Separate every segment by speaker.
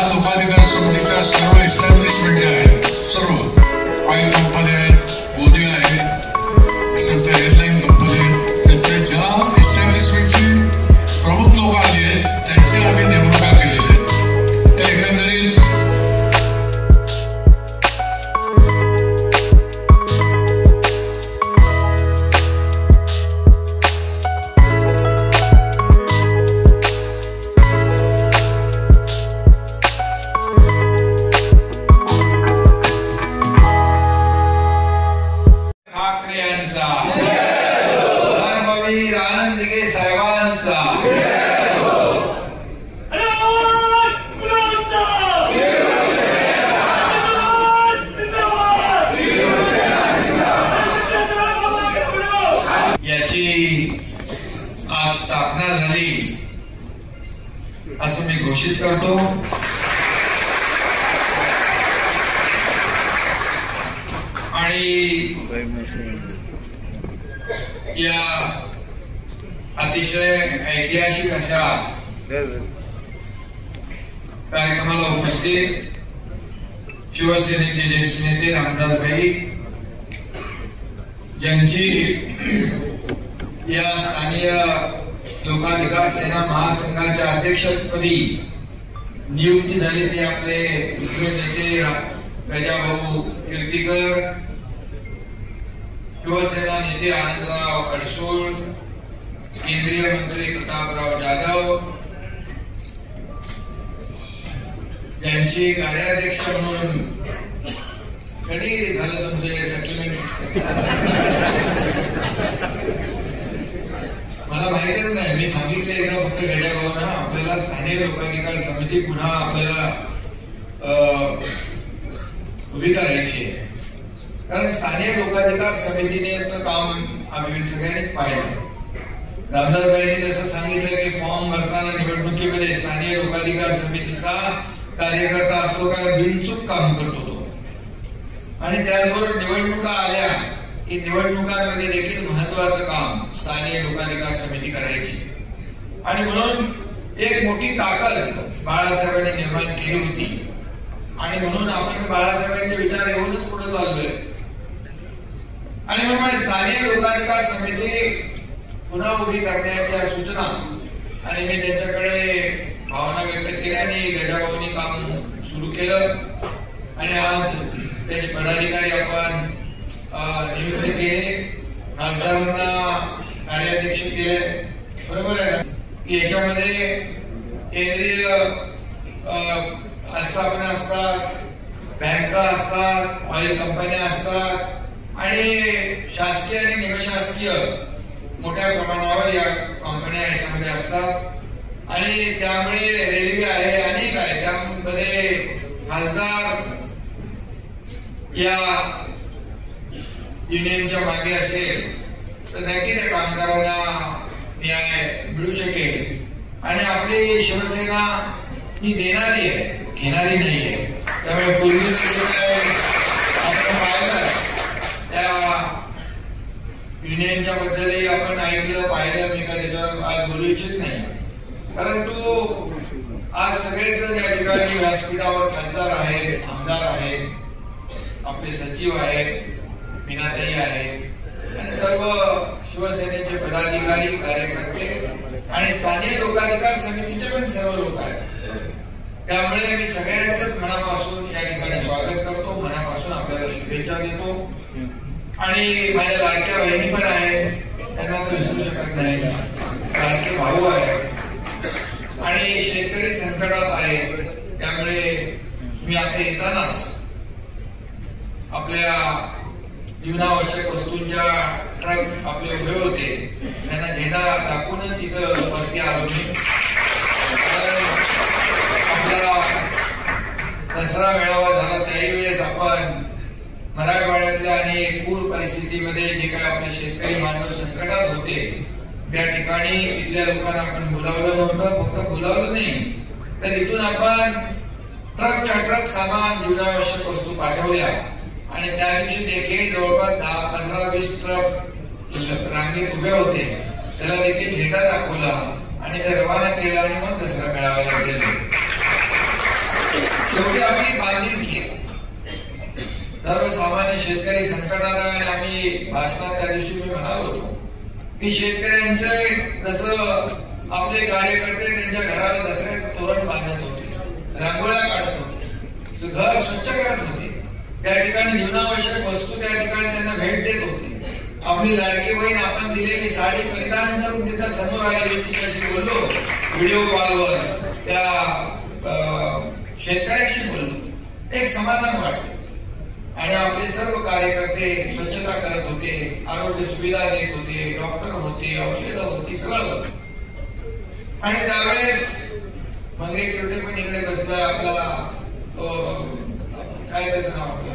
Speaker 1: लोकाधिकार समितीच्या सर्व एस्टॅब्लिशमेंट जे आहेत, सर्व ऑइल कंपनी आहेत, मोदी आहे, संत एअरलाईन कंपनी आहेत, त्यांच्या ज्या एस्टॅब्लिशमेंटची प्रमुख लोक आली आहेत त्यांची आम्ही नेमणुका केलेल्या आहेत. त्या एकंदरीत
Speaker 2: धर्मवीर आनंद दिघे साहेबांचा याची आज स्थापना झाली असं मी घोषित करतो. आणि या अतिशय ऐतिहासिक अशा कार्यक्रमाला उपस्थित शिवसेनेचे ज्येष्ठ नेते रामदास भाई, ज्यांची या स्थानीय लोकाधिकार सेना महासंघाच्या अध्यक्षपदी नियुक्ती झाली ते आपले दुसरे नेते गजाभाऊ कीर्तीकर, शिवसेना नेते आनंदराव अडसूळ, केंद्रीय मंत्री प्रतापराव जाधव, यांची कार्याध्यक्ष म्हणून कधी झालं तुमचे सेटलमेंट मला माहितीच नाही. मी सांगितले एकदा फक्त गजाभाऊंना आपल्याला स्थानिक लोकाधिकार समिती पुन्हा आपल्याला उभी करायची आहे, कारण स्थानिक लोकाधिकार समितीने काम आम्ही सगळ्यांनीच पाहिलं. रामदासबाईंनी जसं सांगितलं की फॉर्म भरताना निवडणुकीमध्ये स्थानिक लोकाधिकार समितीचा कार्यकर्ता असतो का बिनचूक काम करतो तो, आणि त्याचबरोबर निवडणुका आल्या की निवडणुकांमध्ये देखील महत्वाचं काम स्थानिक लोकाधिकार समिती करायची. आणि म्हणून एक मोठी ताकद बाळासाहेबांनी निर्माण केली होती, आणि म्हणून आपण बाळासाहेबांचे विचार घेऊनच पुढे चाललोय. आणि म्हणून स्थानिक लोकाधिकार समिती पुन्हा उभी करण्याच्या सूचना आणि मी त्यांच्याकडे भावना व्यक्त केल्या आणि गजाभाऊंनी काम सुरू केलं. आणि आज त्याचे पदाधिकारी आपण नियुक्त केले, खासदारांना कार्याध्यक्ष केले. बरोबर आहे की याच्यामध्ये केंद्रीय आस्थापना असतात, बँका असतात, ऑइल कंपन्या असतात, आणि शासकीय आणि निमशासकीय मोठ्या प्रमाणावर या कंपन्या याच्यामध्ये असतात. आणि त्यामुळे रेल्वे आहे, अनेक आहे, त्यामध्ये खासदार या युनियनच्या मागे असेल तर नक्की त्या कामगारांना न्याय मिळू शकेल. आणि आपली शिवसेना ही देणारी आहे, घेणारी नाही आहे. त्यामुळे पूर्वी आपण पाहिलं त्या युनियनच्या बद्दलही आपण ऐकलं पाहिलं. मी का त्याच्यावर आज बोलू इच्छित नाही, परंतु आज सगळेच जण या ठिकाणी व्यासपीठावर खासदार आहेत, आमदार आहेत, आपले सचिव आहेत, मीनाताई आहेत, आणि सर्व शिवसेनेचे पदाधिकारी कार्यकर्ते आणि स्थानिक लोकाधिकार समितीचे पण सर्व लोक आहेत. त्यामुळे मी सगळ्यांचंच मनापासून या ठिकाणी स्वागत करतो, मनापासून आपल्याला शुभेच्छा देतो. आणि माझ्या लाडक्या बहिणी पण आहेत, त्यांना तर विसरू शकत नाही, लाडके भाऊ आहेत, आणि शेतकरी संकटात आहेत. त्यामुळे मी आता येतानाच आपल्या जीवनावश्यक वस्तूंच्या ट्रक आपले उभे होते, त्यांना झेंडा दाखवूनच इथं वरती आलो मी. आपला दसरा मेळावा झाला त्याही वेळेस आपण मराठवाड्यातल्या आणि पूर परिस्थितीमध्ये जे काही आपले शेतकरी बांधव संकटात होते त्या ठिकाणी इथल्या लोकांना आपण बोलावलं नव्हतं. फक्त बोलावलं नाही तर इथून आपण ट्रकच्या ट्रक सामान जीवनावश्यक वस्तू पाठवल्या. आणि त्या दिवशी देखील जवळपास 10-15-20 ट्रक रांगेत उभे होते, त्याला देखील झेंडा दाखवला आणि ते रवाना केला आणि मग दसरा मेळाव्याला गेले. शेवटी आपली बांधिलकी आहे. सर्वसामान्य शेतकरी संकटात आहे. आम्ही भाषणात त्या दिवशी मी म्हणालो होतो की शेतकऱ्यांचे जसं आपले कार्यकर्ते त्यांच्या घराला दसऱ्यात तोरण बांधत होते, रांगोळ्या काढत होते, घर स्वच्छ करत होते, त्या ठिकाणी जीवनावश्यक वस्तू त्या ठिकाणी त्यांना भेट देत होते. आपली लाडकी बहीण आपण दिलेली साडी परिधान करून तिथं समोर आलेली तिच्याशी बोललो, व्हिडिओ कॉलवर त्या शेतकऱ्याशी बोललो, एक समाधान वाटलं. आणि आपले सर्व कार्यकर्ते स्वच्छता करत होते, आरोग्य सुविधा देत होते, डॉक्टर होते, औषधं होती, सगळं होतं. आणि त्यावेळेस मंगेश छोटे पण इकडे बसला, आपला काय त्याचं नाव आपलं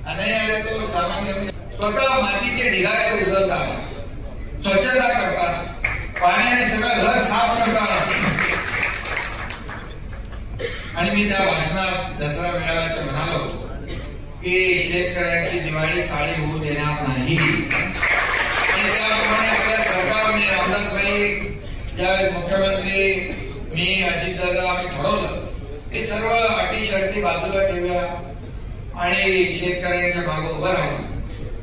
Speaker 2: अनय, तो सामान्य स्वतः मातीचे ढिगारे उचलतात, स्वच्छता करतात, पाण्याने सगळं घर साफ करतात. आणि मी त्या भाषणात दसरा मेळाव्याच्या म्हणालो होतो की शेतकऱ्यांची दिवाळी काळी होऊ देणार नाही. आणि त्याप्रमाणे आपल्या सरकारने रामदासभाई, ज्या मुख्यमंत्री, मी, अजितदादा आम्ही ठरवलं हे सर्व अटी शर्ती बाजूला ठेवूया आणि शेतकऱ्यांच्या मागे उभं राहू.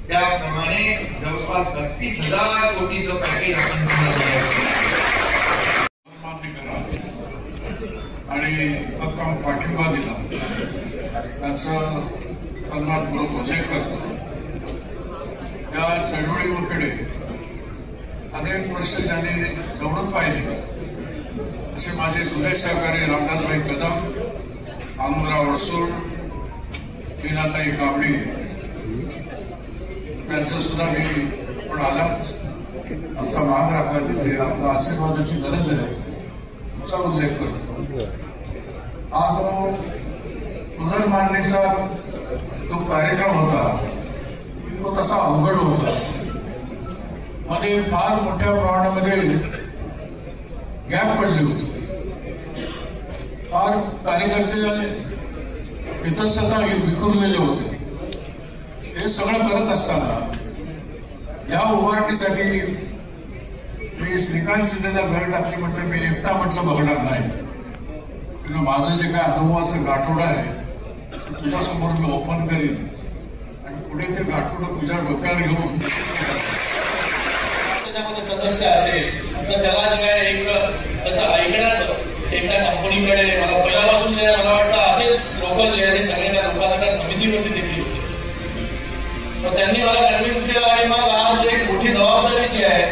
Speaker 2: त्याप्रमाणे जवळपास 32,000 कोटीचं पॅकेज आपण
Speaker 1: मान्य करा आणि भक्कम पाठिंबा दिला याचं सन्मानपूर्वक उल्लेख करतो. या चळवळीकडे अनेक वर्ष ज्यांनी जवळून पाहिले असे माझे जुने सहकारी रामदासभाई कदम, आनंदराव अडसूळ, मीनाताई कांबळे यांचं सुद्धा मी पण आलाच आमचा मान राखला, तिथे आपला आशीर्वादाची गरज आहे याचा उल्लेख करतो. आज पुनर्मांडणीचा जो कार्यक्रम होता तो तसा अवघड होता. मध्ये फार मोठ्या प्रमाणामध्ये गॅप पडले होते. फार कार्यकर्ते इतस्ततः विखुरलेले होते. हे सगळं करत असताना या उभारणीसाठी मी श्रीकांत शिंदेला भेट टाकली. म्हटलं मी एकटा म्हटलं बघणार नाही, माझं जे काय अनुभवाचं गाठोडं आहे तुझ्यासमोर मी ओपन करीन आणि पुढे ते गाठोडं तुझ्या डोक्यावर घेऊन
Speaker 3: त्याच्यामध्ये सदस्य असेल तर त्याला जे आहे एक त्याचं ऐकण्याचं एक त्या कंपनीकडे मला पहिल्यापासून जे मला वाटतं असेच लोक जे आहे ते सगळे त्या लोकाधिकार समितीवरती देखील होते. तर त्यांनी मला कन्व्हिन्स केलं आणि मग आज एक मोठी जबाबदारी जी आहे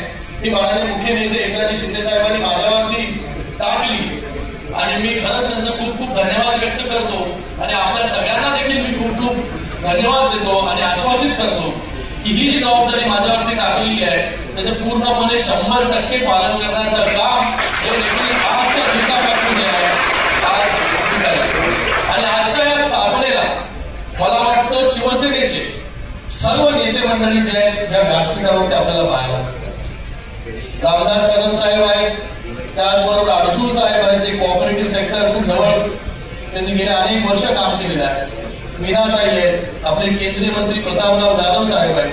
Speaker 3: ती माननीय मुख्य नेते एकनाथजी शिंदे साहेबांनी माझ्यावरती टाकली आणि मी खरंच त्यांचं खूप खूप धन्यवाद व्यक्त करतो आणि आपल्या सगळ्यांना देखील मी खूप खूप धन्यवाद देतो आणि आश्वासित करतो की ही जी जबाबदारी माझ्यावरती टाकलेली आहे त्याचं पूर्णपणे 100% पालन करण्याचं काम हे देखील आजच्या दिवसापासून आहे. आणि आजच्या या स्थापनेला मला वाटतं शिवसेनेचे सर्व नेते मंडळी जे आहेत या व्यासपीठावरती आपल्याला पाहायला रामदास कदम साहेब आहेत, त्याचबरोबर अडसूळ साहेब आहेत, जे कोऑपरेटिव्ह सेक्टर खूप जवळ त्यांनी गेले अनेक वर्ष काम केलेलं आहे. मीनाताई आहेत, आपले केंद्रीय मंत्री प्रतापराव जाधव साहेब आहेत,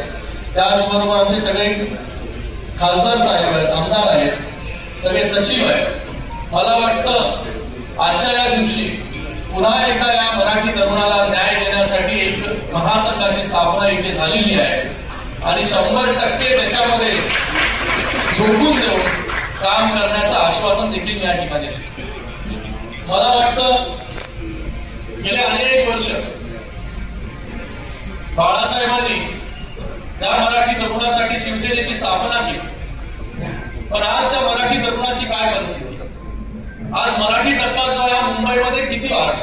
Speaker 3: त्याचबरोबर आमचे सगळे खासदार साहेब आहेत, आमदार आहेत, सगळे सचिव आहेत. मला वाटतं आजच्या या दिवशी पुन्हा एकदा या मराठी तरुणाला न्याय देण्यासाठी एक महासंघाची स्थापना इथे झालेली आहे आणि 100% त्याच्यामध्ये झोकून देऊन काम करण्याचं आश्वासन देखील मी या ठिकाणी दिलं. मला वाटतं गेले अनेक वर्ष बाळासाहेबांनी त्या मराठी तरुणासाठी शिवसेनेची स्थापना केली, पण आज त्या मराठी तरुणाची काय परिस्थिती? आज मराठी टप्पा जो आहे मुंबईमध्ये किती वाढ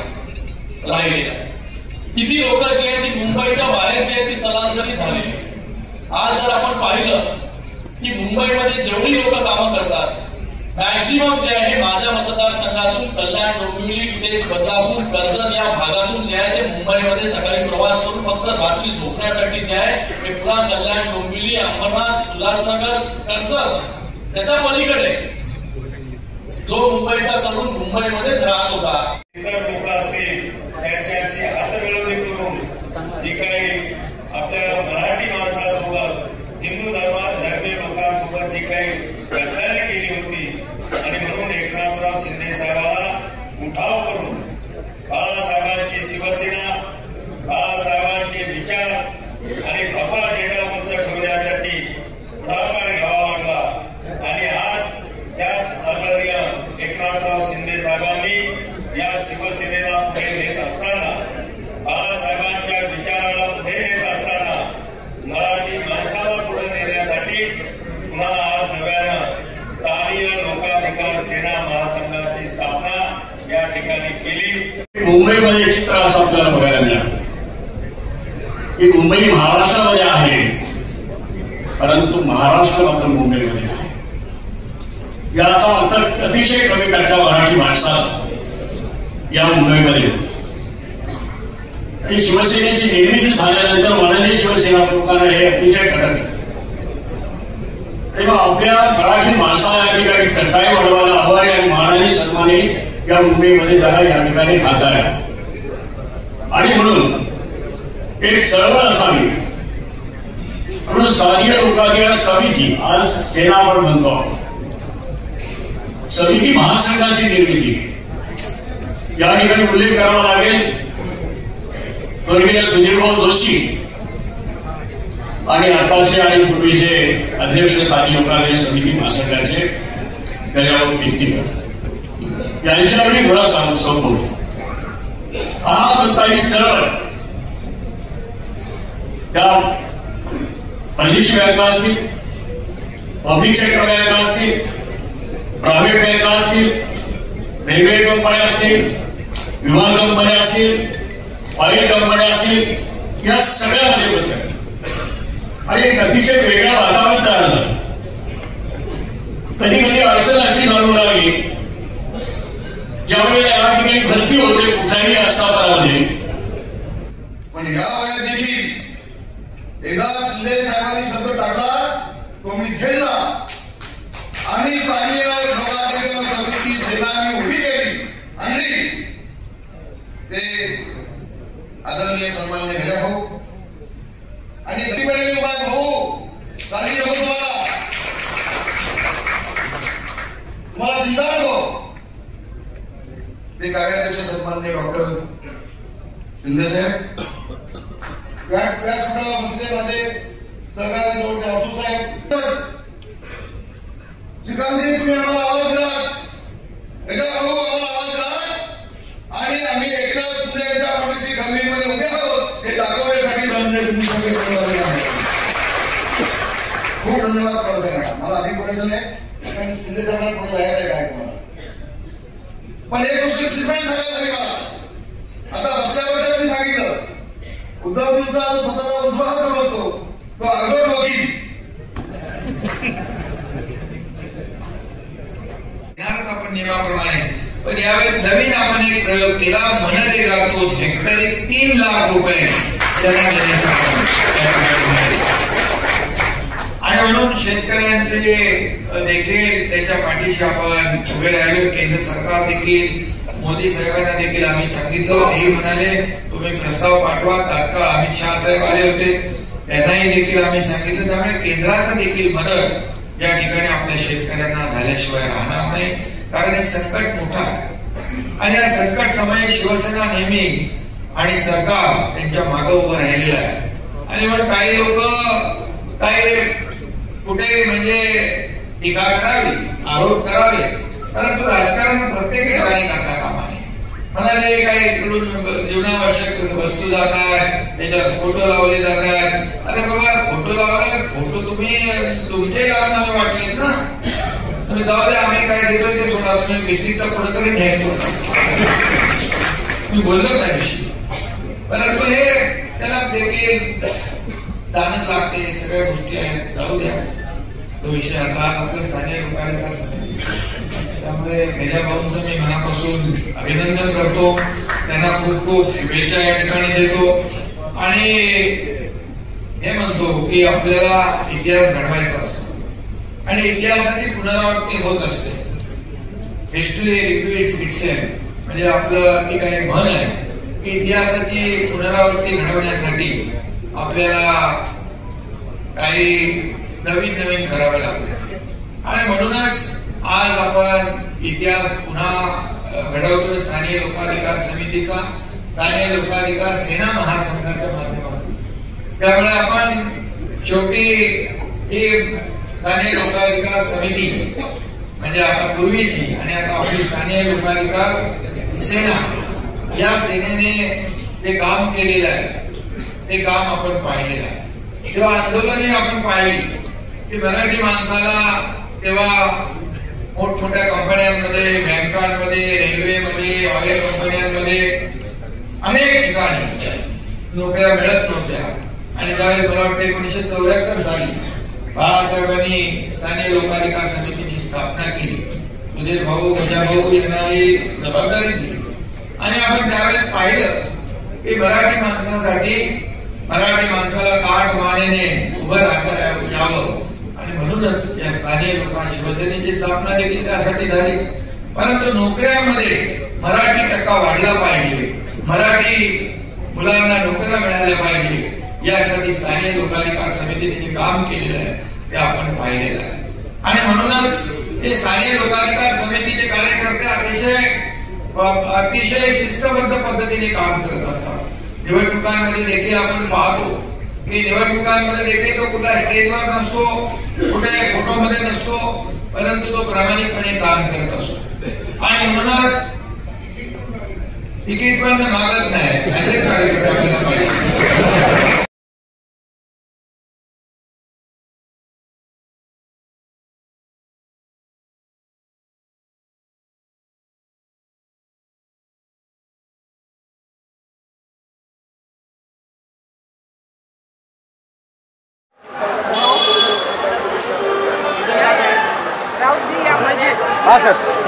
Speaker 3: राहिलेला आहे, किती लोक जी आहेत ती मुंबईच्या बाहेर जी आहे ती स्थलांतरित झालेली. आज जर आपण पाहिलं की मुंबईमध्ये जेवढी लोक कामं करतात मॅक्झिमम जे आहे माझ्या मतदारसंघातून कल्याण, डोंबिवली ते बदलापूर, कर्जत या भागातून जे आहे ते मुंबईमध्ये सकाळी प्रवास करून फक्त रात्री झोपण्यासाठी जे आहे ते पुन्हा कल्याण, डोंबिवली, अंबरनाथ, उल्हासनगर, कर्जत त्याच्या पलीकडे जो मुंबईचा तरुण मुंबईमध्येच राहत होता.
Speaker 4: इतर लोक असतील त्यांच्याशी हातमिळवणी करून जी काही आपल्या मराठी माणसासोबत, हिंदू धर्मीय लोकांसोबत जी काही गद्दारी केली होती आणि म्हणून एकनाथराव शिंदे साहेबांना उठाव करून पुढे नेत असताना, बाळासाहेबांच्या विचाराला पुढे नेत असताना, मराठी माणसाला पुढे नेण्यासाठी पुन्हा आज नव्यानं स्थानीय लोकाधिकार सेना महासंघाची स्थापना या ठिकाणी केली.
Speaker 5: मुंबईमध्ये चित्र असं आपल्याला बघायला मिळालं की मुंबई महाराष्ट्रामध्ये आहे, परंतु महाराष्ट्र मात्र मुंबईमध्ये आहे. याचा अर्थ अतिशय कमी टक्का मराठी माणसा या मुंबईमध्ये होती. आणि शिवसेनेची निर्मिती झाल्यानंतर माननीय शिवसेना प्रमुखांना हे अतिशय कडक, तेव्हा आपल्या मराठी माणसाला या ठिकाणी टक्काही वाढवायला हवा आहे आणि मानाने सन्माने या मुंबईमध्ये जरा या ठिकाणी राहत आहे. आणि म्हणून एक चळवळ असावी म्हणून स्थानीय लोकाधिकार समिती, आज सेना आपण म्हणतो, समिती महासंघाची निर्मिती या ठिकाणी उल्लेख करावा लागेल. स्वर्गीय सुधीरभाऊ जोशी आणि आताचे आणि पूर्वीचे अध्यक्ष स्थानिक लोकाधिकार समिती महासंघाचे त्याच्यावर व्यक्तिगत यांच्याकडे थोडा संबोध. हा कोणताही चळवळ त्या परदेशी बँका असतील, पब्लिक सेक्टर बँका असतील, प्रायव्हेट बँका असतील, रेल्वे कंपन्या असतील, विमान कंपन्या असतील, ऑइल कंपन्या असतील, या सगळ्यामध्ये बसेल आणि एक अतिशय वेगळं वातावरण तयार झालं. कधी कधी अडचण अशी घालून लागली ज्यावेळेला या ठिकाणी भरती होते कुठल्याही आस्थापनामध्ये.
Speaker 6: पण या वेळेस देखील एकदा शिंदे साहेबांनी शब्द टाकला तो मी झेलला आणि स्थानीय लोकाधिकार समिती सेना मी उभी केली आणि ते आदरणीय सन्माननीय गेल्या भाऊ आणि गरीब भाऊ काही लोक तुम्हाला चिंता नको. ते कार्याध्यक्ष सन्माननीय डॉक्टर शिंदे साहेब व्यासपीठावर बसले माझे सहकारी जवळ अशोक साहेब, चिकांदी तुम्ही आम्हाला आवाज दिला, एकदा भाऊ आम्हाला आवाज दिला आणि आम्ही एकनाथ शिंदे यांच्या पाठीशी खंबीरपणे उभे आहोत हे दाखवण्यासाठी तुम्ही सगळे खूप धन्यवाद. मला अधिक बोलायचं नाही, पण शिंदे साहेबांना पुढे जायचं आहे काय तुम्हाला. पण एक गोष्ट शिपाई सांगायला मला आता बसल्या वर्षात मी सांगितलं, उद्धवजींचा स्वतःचा उजवा समजतो तो आगोट वकील
Speaker 2: आपण नियमाप्रमाणे. पण यावेळी नवीन आपण एक प्रयोग केला, मनरेगातून हेक्टरी 3 लाख रुपये त्यांना देण्याचा आणि म्हणून शेतकऱ्यांचे देखील त्याच्या पाठीशी आपण उभे राहिलो. केंद्र सरकार देखील, मोदी साहेबांना देखील आम्ही सांगितलं, हे म्हणाले तुम्ही प्रस्ताव पाठवा. तात्काळ अमित शहा साहेब आले होते, त्यांनाही देखील आम्ही सांगितलं. त्यामुळे केंद्राचं देखील मदत या ठिकाणी आपल्या शेतकऱ्यांना झाल्याशिवाय राहणार नाही, कारण हे संकट मोठं आहे आणि या संकट समयी शिवसेना नेहमी आणि सरकार त्यांच्या मागे उभं राहिलेलं आहे. आणि म्हणून काही लोक काही कुठे म्हणजे टीका करावी, आरोप करावे, परंतु राजकारण प्रत्येक ठिकाणी करता कामा नये. म्हणाले काही इकडून जीवनावश्यक वस्तू जातात, त्याच्यावर फोटो लावले जातात. अरे बाबा, फोटो लावला, फोटो तुम्ही तुमचे लावून वाटलेत ना, तुम्ही जाऊ द्या, आम्ही काय देतोय ते सोडा, तुम्ही बिस्किटचा पुढे तरी घ्यायचं होतं, मी बोललो त्याविषयी. परंतु हे त्याला देखील जाणच लागते, सगळ्या गोष्टी आहेत, जाऊ द्या तो विषय. आता आपल्या स्थानीय लोकांचा त्यामुळे गेल्या भाऊंचं मी मनापासून अभिनंदन करतो, त्यांना खूप खूप शुभेच्छा या ठिकाणी देतो आणि हे म्हणतो की आपल्याला इतिहास घडवायचा असतो आणि इतिहासाची पुनरावृत्ती होत असते. हिस्ट्री रिपीट्स इटसेल्फ म्हणजे आपलं ती काही म्हण आहे की इतिहासाची पुनरावृत्ती घडवण्यासाठी आपल्याला काही नवीन नवीन करावं लागतं आणि म्हणूनच आज आपण इतिहास पुन्हा घडवतोय स्थानीय लोकाधिकार समितीचा, स्थानीय लोकाधिकार सेना महासंघाच्या माध्यमातून. त्यामुळे आपण शेवटी ही स्थानीय लोकाधिकार समिती म्हणजे आता पूर्वीची आणि आता आपली स्थानीय लोकाधिकार सेना या सेनेने ते काम केलेलं आहे ते काम आपण पाहिलेलं आहे. तेव्हा आंदोलनही आपण पाहिली की मराठी माणसाला तेव्हा मोठमोठ्या कंपन्यांमध्ये, बँकांमध्ये, रेल्वेमध्ये, ऑइल कंपन्यांमध्ये अनेक ठिकाणी नोकऱ्या मिळत नव्हत्या. आणि त्यावेळेस मला वाटतं 1974 साली बाळासाहेबांनी स्थानिक लोकाधिकार समितीची स्थापना केली. सुधीर भाऊ, गजा भाऊ यांना ही जबाबदारी दिली. आणि आपण त्यावेळेस पाहिलं की मराठी माणसासाठी, मराठी माणसाला ताठ मानेने उभं राहता यावं आणि म्हणूनच या स्थानिक लोक शिवसेनेची स्थापना देखील त्यासाठी झाली. परंतु नोकऱ्यांमध्ये मराठी टक्का वाढला पाहिजे, मराठी मुलांना नोकऱ्या मिळाल्या पाहिजे, यासाठी स्थानिक लोकाधिकार समितीने जे काम केलेलं आहे ते आपण पाहिलेलं आहे. आणि म्हणूनच हे स्थानिक लोकाधिकार समितीचे कार्यकर्ते अतिशय शिस्तबद्ध पद्धतीने काम करत असतात. निवडणुकांमध्ये देखील आपण पाहतो की निवडणुकांमध्ये देखील तो कुठला स्टेजवर नसतो, कुठे फोटोमध्ये नसतो, परंतु तो प्रामाणिकपणे काम करत असतो. आणि म्हणूनच तिकीट पण मागत नाही असे कार्यकर्ते आपल्याला पाहिजे.
Speaker 7: हाँ सर.